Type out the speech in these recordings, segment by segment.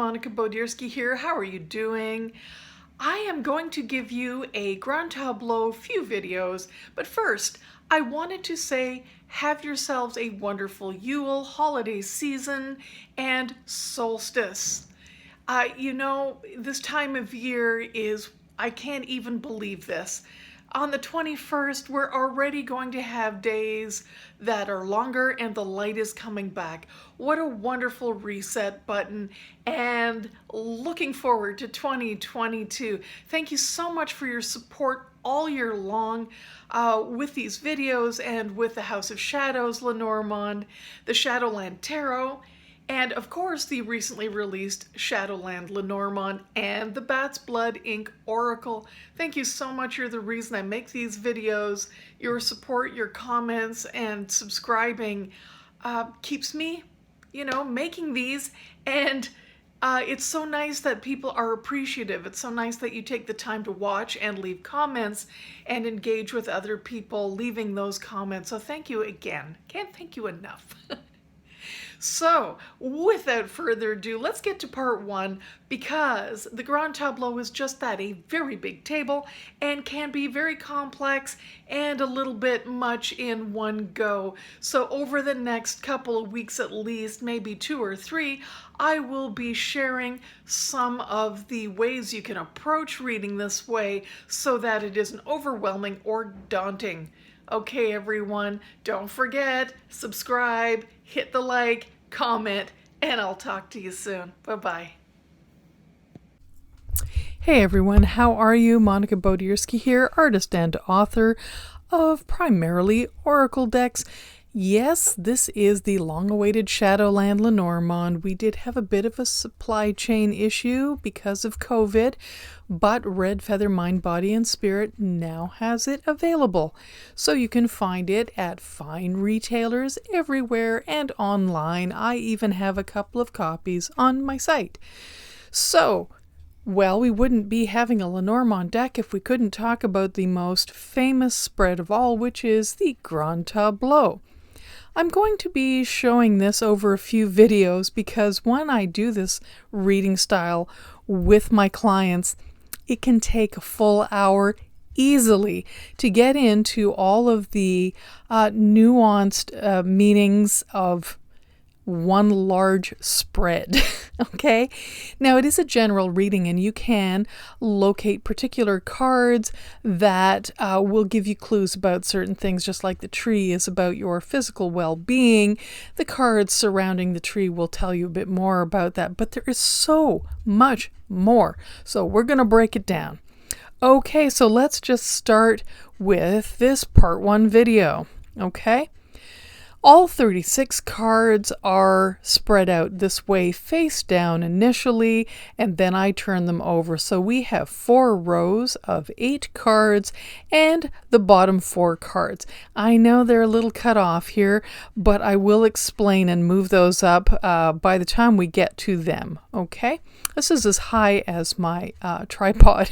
Monica Bodierski here. How are you doing? I am going to give you a Grand Tableau few videos, but first I wanted to say have yourselves a wonderful Yule holiday season and Solstice. This time of year is, I can't even believe this. On the 21st, we're already going to have days that are longer and the light is coming back. What a wonderful reset button, and looking forward to 2022. Thank you so much for your support all year long with these videos and with the House of Shadows, Lenormand, the Shadowland Tarot, and of course the recently released Shadowland Lenormand and the Bat's Blood Ink Oracle. Thank you so much. You're the reason I make these videos. Your support, your comments, and subscribing keeps me, making these. And it's so nice that people are appreciative. It's so nice that you take the time to watch and leave comments and engage with other people leaving those comments. So thank you again. Can't thank you enough. So, without further ado, let's get to part one, because the Grand Tableau is just that, a very big table, and can be very complex and a little bit much in one go. So over the next couple of weeks at least, maybe 2 or 3, I will be sharing some of the ways you can approach reading this way so that it isn't overwhelming or daunting. Okay, everyone, don't forget, subscribe, hit the like, comment, and I'll talk to you soon. Bye-bye. Hey everyone, how are you? Monica Bodierski here, artist and author of primarily Oracle decks. Yes, this is the long-awaited Shadowland Lenormand. We did have a bit of a supply chain issue because of COVID, but Red Feather Mind, Body, and Spirit now has it available. So you can find it at fine retailers everywhere and online. I even have a couple of copies on my site. So, well, we wouldn't be having a Lenormand deck if we couldn't talk about the most famous spread of all, which is the Grand Tableau. I'm going to be showing this over a few videos because when I do this reading style with my clients, it can take a full hour easily to get into all of the nuanced meanings of one large spread. Okay, now it is a general reading and you can locate particular cards that will give you clues about certain things, just like the tree is about your physical well-being. The cards surrounding the tree will tell you a bit more about that, but there is so much more, so we're going to break it down. Okay, so let's just start with this part 1 video. Okay, all 36 cards are spread out this way, face down initially, and then I turn them over. So we have 4 rows of 8 cards and the bottom 4 cards. I know they're a little cut off here, but I will explain and move those up by the time we get to them. Okay, this is as high as my tripod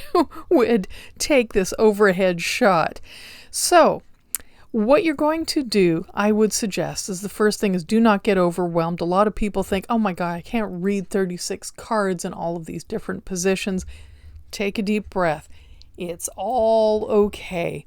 would take this overhead shot. So what you're going to do, I would suggest, is the first thing is do not get overwhelmed. A lot of people think, oh my God, I can't read 36 cards in all of these different positions. Take a deep breath. It's all okay.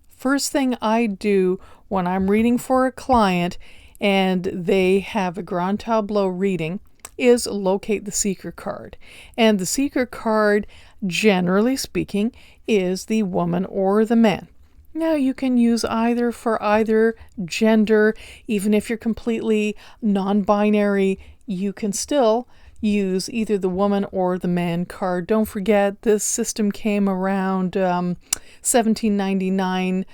First thing I do when I'm reading for a client and they have a Grand Tableau reading is locate the seeker card. And the seeker card, generally speaking, is the woman or the man. Now you can use either for either gender. Even if you're completely non-binary, you can still use either the woman or the man card. Don't forget, this system came around 1799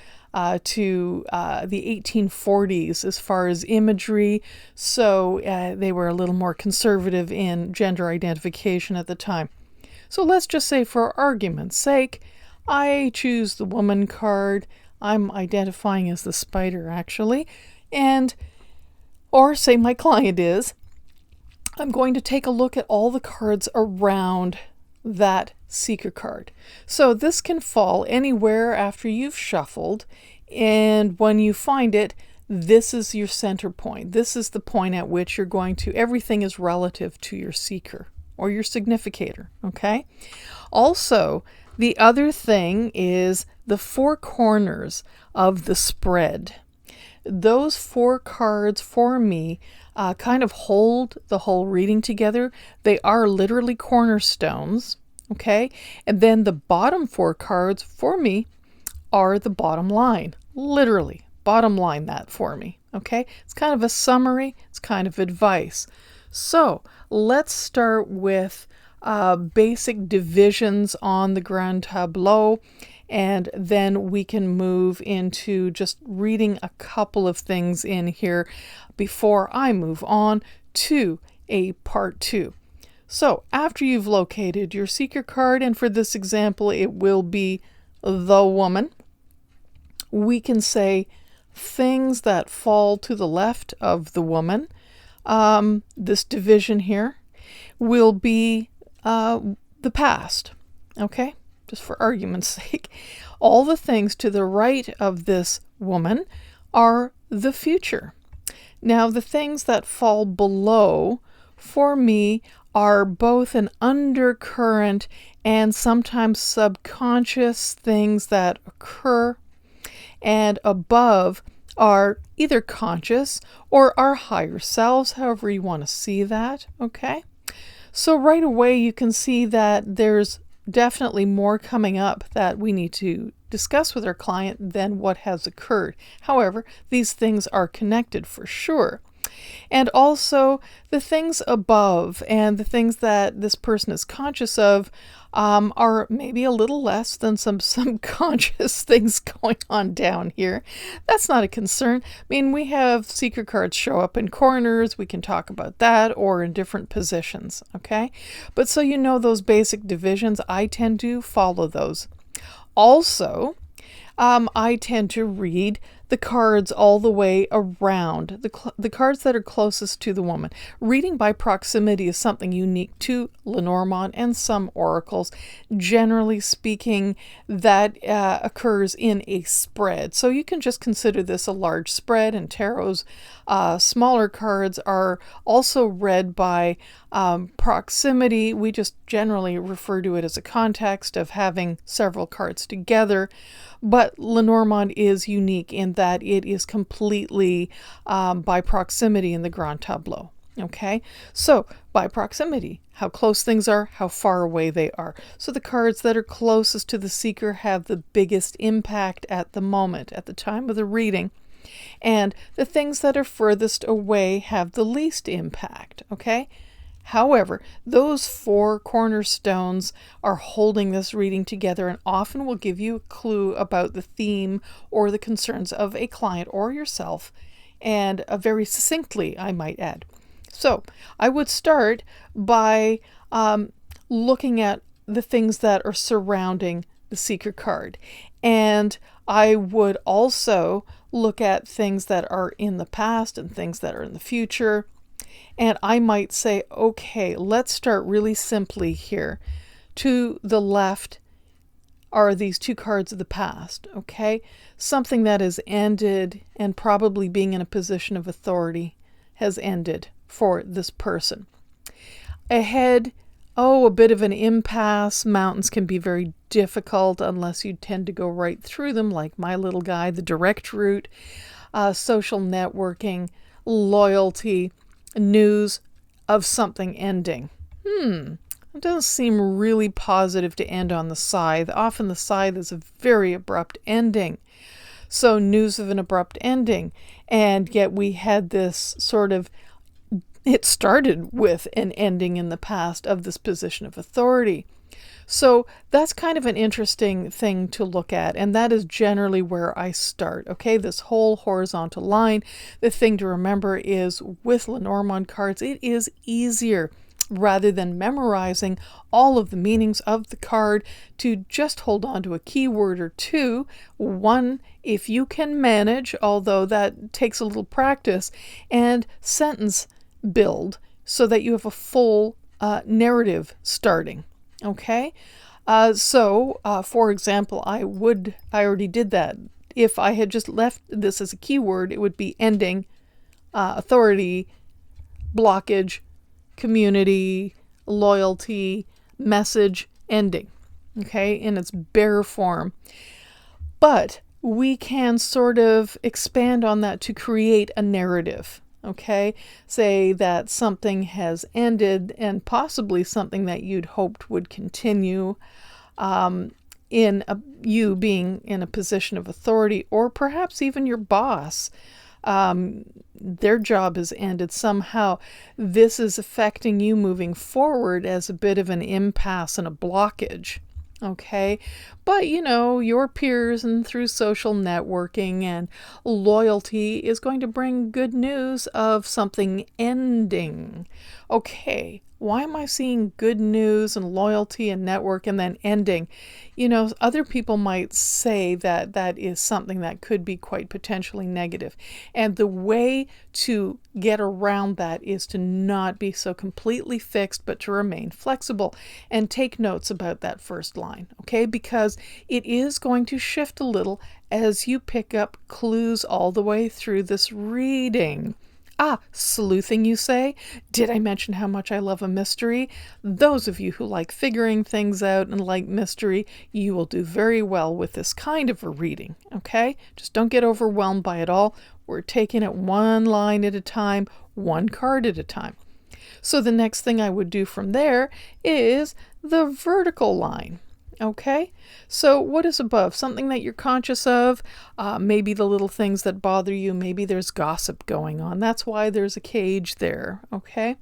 to the 1840s as far as imagery, so they were a little more conservative in gender identification at the time. So let's just say, for argument's sake, I choose the woman card. I'm identifying as the spider, actually. Or say my client is. I'm going to take a look at all the cards around that seeker card. So this can fall anywhere after you've shuffled. And when you find it, this is your center point. This is the point at which you're going to, everything is relative to your seeker. or your significator, okay? Also, the other thing is the four corners of the spread. Those four cards for me kind of hold the whole reading together. They are literally cornerstones, okay? And then the bottom four cards for me are the bottom line, literally bottom line that for me, okay? It's kind of a summary, it's kind of advice. So let's start with basic divisions on the grand tableau, and then we can move into just reading a couple of things in here before I move on to a part 2. So after you've located your seeker card, and for this example it will be the woman, we can say things that fall to the left of the woman. This division here will be the past, okay? Just for argument's sake. All the things to the right of this woman are the future. Now, the things that fall below, for me, are both an undercurrent and sometimes subconscious things that occur, and above are either conscious or our higher selves, however you want to see that, okay? So right away you can see that there's definitely more coming up that we need to discuss with our client than what has occurred. However, these things are connected for sure. And also the things above and the things that this person is conscious of are maybe a little less than some subconscious things going on down here. That's not a concern. I mean, we have secret cards show up in corners. We can talk about that, or in different positions, okay? But so you know those basic divisions, I tend to follow those. Also, I tend to read the cards all the way around, the cards that are closest to the woman. Reading by proximity is something unique to Lenormand and some oracles. Generally speaking, that occurs in a spread. So you can just consider this a large spread, and tarot's smaller cards are also read by proximity. We just generally refer to it as a context of having several cards together. But Lenormand is unique in that it is completely by proximity in the grand tableau. Okay, so by proximity, how close things are, how far away they are. So the cards that are closest to the seeker have the biggest impact at the moment, at the time of the reading. And the things that are furthest away have the least impact. Okay. However, those four cornerstones are holding this reading together and often will give you a clue about the theme or the concerns of a client or yourself, and very succinctly, I might add. So I would start by looking at the things that are surrounding the seeker card. And I would also look at things that are in the past and things that are in the future. And I might say, okay, let's start really simply here. To the left are these two cards of the past, okay? Something that has ended, and probably being in a position of authority has ended for this person. Ahead, a bit of an impasse. Mountains can be very difficult unless you tend to go right through them, like my little guy, the direct route. Social networking, loyalty, news of something ending. It doesn't seem really positive to end on the scythe. Often the scythe is a very abrupt ending. So news of an abrupt ending. And yet we had this sort of, it started with an ending in the past of this position of authority. So that's kind of an interesting thing to look at, and that is generally where I start. Okay, this whole horizontal line. The thing to remember is with Lenormand cards, it is easier, rather than memorizing all of the meanings of the card, to just hold on to a keyword or two. One, if you can manage, although that takes a little practice, and sentence build so that you have a full narrative starting. Okay, so for example, I already did that. If I had just left this as a keyword, it would be ending, authority, blockage, community, loyalty message ending, okay, in its bare form. But we can sort of expand on that to create a narrative, okay? Say that something has ended and possibly something that you'd hoped would continue, you being in a position of authority, or perhaps even your boss. Their job has ended somehow. This is affecting you moving forward as a bit of an impasse and a blockage. Okay, but your peers and through social networking and loyalty is going to bring good news of something ending. Okay, why am I seeing good news and loyalty and network and then ending? Other people might say that that is something that could be quite potentially negative. And the way to get around that is to not be so completely fixed, but to remain flexible and take notes about that first line, okay? Because it is going to shift a little as you pick up clues all the way through this reading. Sleuthing, you say? Did I mention how much I love a mystery? Those of you who like figuring things out and like mystery, you will do very well with this kind of a reading, okay? Just don't get overwhelmed by it all. We're taking it one line at a time, one card at a time. So the next thing I would do from there is the vertical line. Okay, so what is above? Something that you're conscious of, maybe the little things that bother you, maybe there's gossip going on. That's why there's a cage there, okay?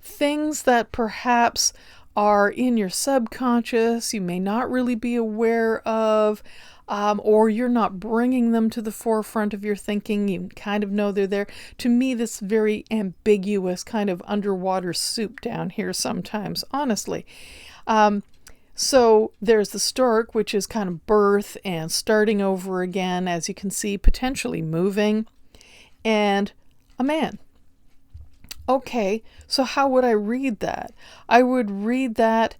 Things that perhaps are in your subconscious, you may not really be aware of, or you're not bringing them to the forefront of your thinking. You kind of know they're there. To me, this very ambiguous kind of underwater soup down here sometimes, honestly. So there's the stork, which is kind of birth and starting over again, as you can see, potentially moving, and a man. Okay, so how would I read that? I would read that,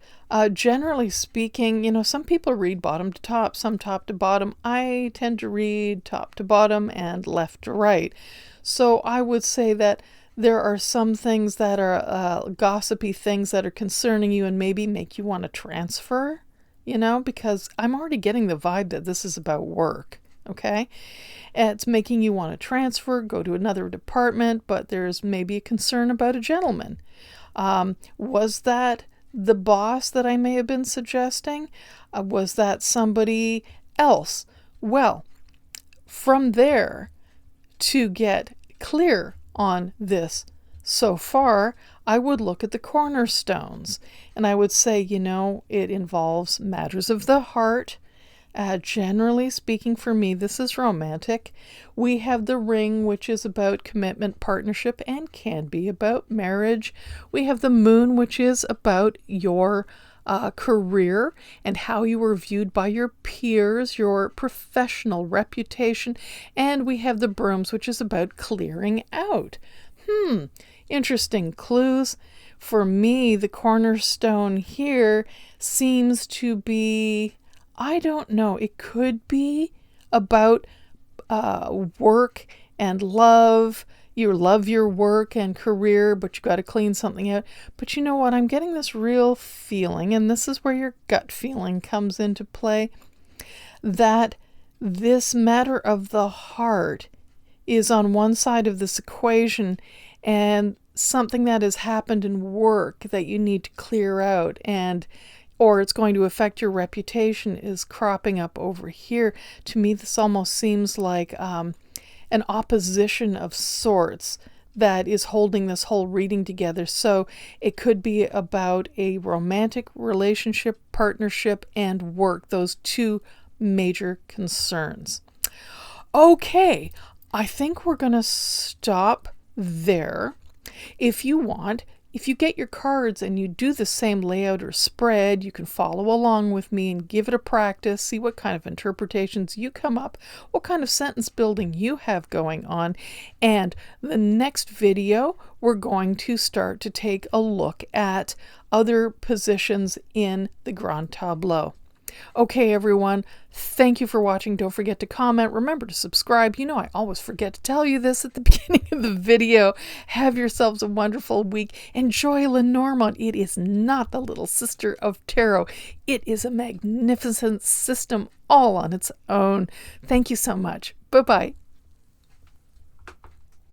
generally speaking, some people read bottom to top, some top to bottom. I tend to read top to bottom and left to right. So I would say that there are some things that are gossipy things that are concerning you and maybe make you want to transfer, because I'm already getting the vibe that this is about work, okay? And it's making you want to transfer, go to another department, but there's maybe a concern about a gentleman. Was that the boss that I may have been suggesting? Was that somebody else? Well, from there, to get clear on this so far, I would look at the cornerstones and I would say, it involves matters of the heart. Generally speaking, for me, this is romantic. We have the ring, which is about commitment, partnership, and can be about marriage. We have the moon, which is about your career and how you were viewed by your peers, your professional reputation. And we have the brooms, which is about clearing out. Interesting clues. For me, the cornerstone here seems to be, I don't know, it could be about work and love. You love your work and career, but you got to clean something out. But you know what? I'm getting this real feeling, and this is where your gut feeling comes into play, that this matter of the heart is on one side of this equation, and something that has happened in work that you need to clear out, or it's going to affect your reputation, is cropping up over here. To me, this almost seems like an opposition of sorts that is holding this whole reading together. So it could be about a romantic relationship, partnership, and work, those two major concerns. Okay, I think we're going to stop there. If you want, if you get your cards and you do the same layout or spread, you can follow along with me and give it a practice, see what kind of interpretations you come up, what kind of sentence building you have going on. And the next video, we're going to start to take a look at other positions in the Grand Tableau. Okay, everyone, thank you for watching. Don't forget to comment. Remember to subscribe. You know, I always forget to tell you this at the beginning of the video. Have yourselves a wonderful week. Enjoy Lenormand. It is not the little sister of tarot. It is a magnificent system all on its own. Thank you so much. Bye-bye.